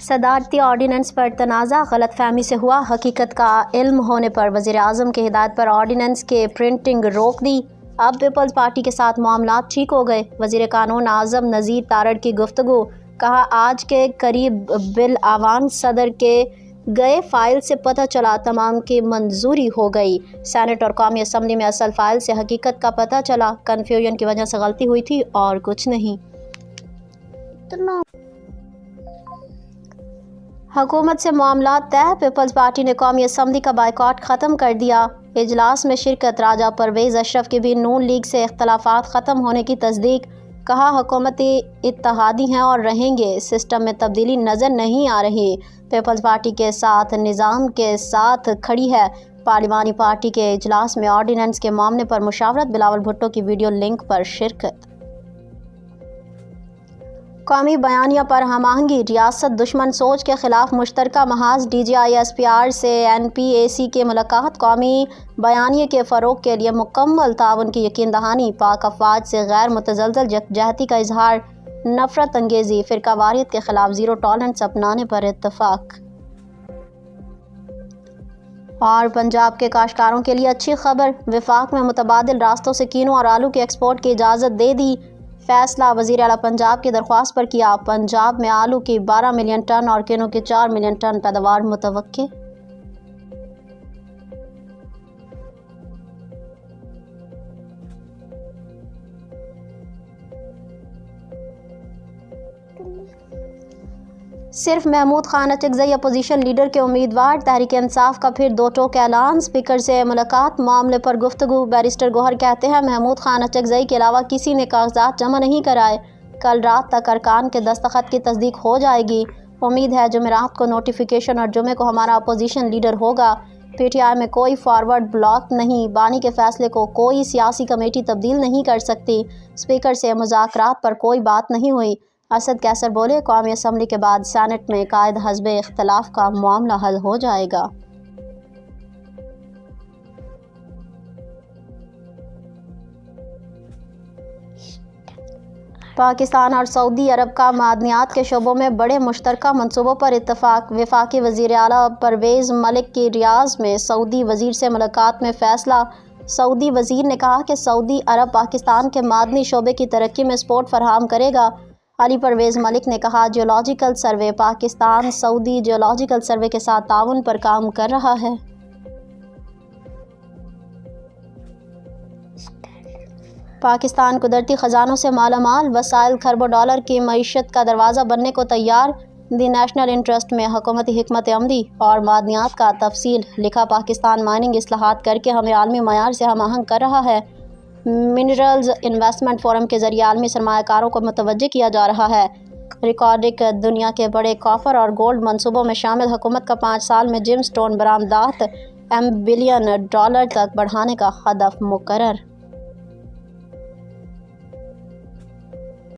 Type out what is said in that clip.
صدارتی آرڈیننس پر تنازع غلط فہمی سے ہوا، حقیقت کا علم ہونے پر وزیر اعظم کی ہدایت پر آرڈیننس کے پرنٹنگ روک دی۔ اب پیپلز پارٹی کے ساتھ معاملات ٹھیک ہو گئے۔ وزیر قانون اعظم نذیر تارڑ کی گفتگو، کہا آج کے قریب بل ایوان صدر کے گئے فائل سے پتہ چلا تمام کی منظوری ہو گئی۔ سینٹ اور قومی اسمبلی میں اصل فائل سے حقیقت کا پتہ چلا، کنفیوژن کی وجہ سے غلطی ہوئی تھی اور کچھ نہیں۔ حکومت سے معاملات طے، پیپلز پارٹی نے قومی اسمبلی کا بائیکاٹ ختم کر دیا۔ اجلاس میں شرکت، راجہ پرویز اشرف کی بھی نون لیگ سے اختلافات ختم ہونے کی تصدیق، کہا حکومتی اتحادی ہیں اور رہیں گے، سسٹم میں تبدیلی نظر نہیں آ رہی، پیپلز پارٹی کے ساتھ نظام کے ساتھ کھڑی ہے۔ پارلیمانی پارٹی کے اجلاس میں آرڈیننس کے معاملے پر مشاورت، بلاول بھٹو کی ویڈیو لنک پر شرکت۔ قومی بیانیہ پر ہم آہنگی، ریاست دشمن سوچ کے خلاف مشترکہ محاذ، D G I S P R سے این پی اے سی کی ملاقات، قومی بیانیے کے فروغ کے لیے مکمل تعاون کی یقین دہانی، پاک افواج سے غیر متزلزل یکجہتی کا اظہار، نفرت انگیزی، فرقہ واریت کے خلاف زیرو ٹالرنس اپنانے پر اتفاق۔ اور پنجاب کے کاشتکاروں کے لیے اچھی خبر، وفاق میں متبادل راستوں سے کینو اور آلو کے ایکسپورٹ کی اجازت دے دی۔ فیصلہ وزیر اعلیٰ پنجاب کی درخواست پر کیا۔ پنجاب میں آلو کی 12 ملین ٹن اور کینو کی 4 ملین ٹن پیداوار متوقع۔ صرف محمود خان اچکزئی اپوزیشن لیڈر کے امیدوار، تحریک انصاف کا پھر دو ٹوک اعلان، اسپیکر سے ملاقات، معاملے پر گفتگو۔ بیرسٹر گوہر کہتے ہیں محمود خان اچکزئی کے علاوہ کسی نے کاغذات جمع نہیں کرائے، کل رات تک ارکان کے دستخط کی تصدیق ہو جائے گی، امید ہے جمعرات کو نوٹیفیکیشن اور جمعے کو ہمارا اپوزیشن لیڈر ہوگا۔ پی ٹی آئی میں کوئی فارورڈ بلاک نہیں، بانی کے فیصلے کو کوئی سیاسی کمیٹی تبدیل نہیں کر سکتی، اسپیکر سے مذاکرات پر کوئی بات نہیں ہوئی، اسد کیسر بولے۔ قومی اسمبلی کے بعد سینٹ میں قائد حزب اختلاف کا معاملہ حل ہو جائے گا۔ پاکستان اور سعودی عرب کا معدنیات کے شعبوں میں بڑے مشترکہ منصوبوں پر اتفاق، وفاقی وزیر اعلیٰ پرویز ملک کی ریاض میں سعودی وزیر سے ملاقات میں فیصلہ۔ سعودی وزیر نے کہا کہ سعودی عرب پاکستان کے معدنی شعبے کی ترقی میں سپورٹ فراہم کرے گا۔ علی پرویز ملک نے کہا جیولوجیکل سروے، پاکستان سعودی جیولوجیکل سروے کے ساتھ تعاون پر کام کر رہا ہے۔ پاکستان قدرتی خزانوں سے مالا مال، وسائل کھربوں ڈالر کی معیشت کا دروازہ بننے کو تیار، دی نیشنل انٹرسٹ میں حکومتی حکمت عملی اور معدنیات کا تفصیل، لکھا پاکستان مائننگ اصلاحات کر کے ہمیں عالمی معیار سے ہم آہنگ کر رہا ہے، منرلز انویسٹمنٹ فورم کے ذریعے عالمی سرمایہ کاروں کو متوجہ کیا جا رہا ہے۔ ریکارڈنگ دنیا کے بڑے کاپر اور گولڈ منصوبوں میں شامل، حکومت کا 5 سال میں جیم سٹون برآمدات $1 بلین تک بڑھانے کا ہدف مقرر۔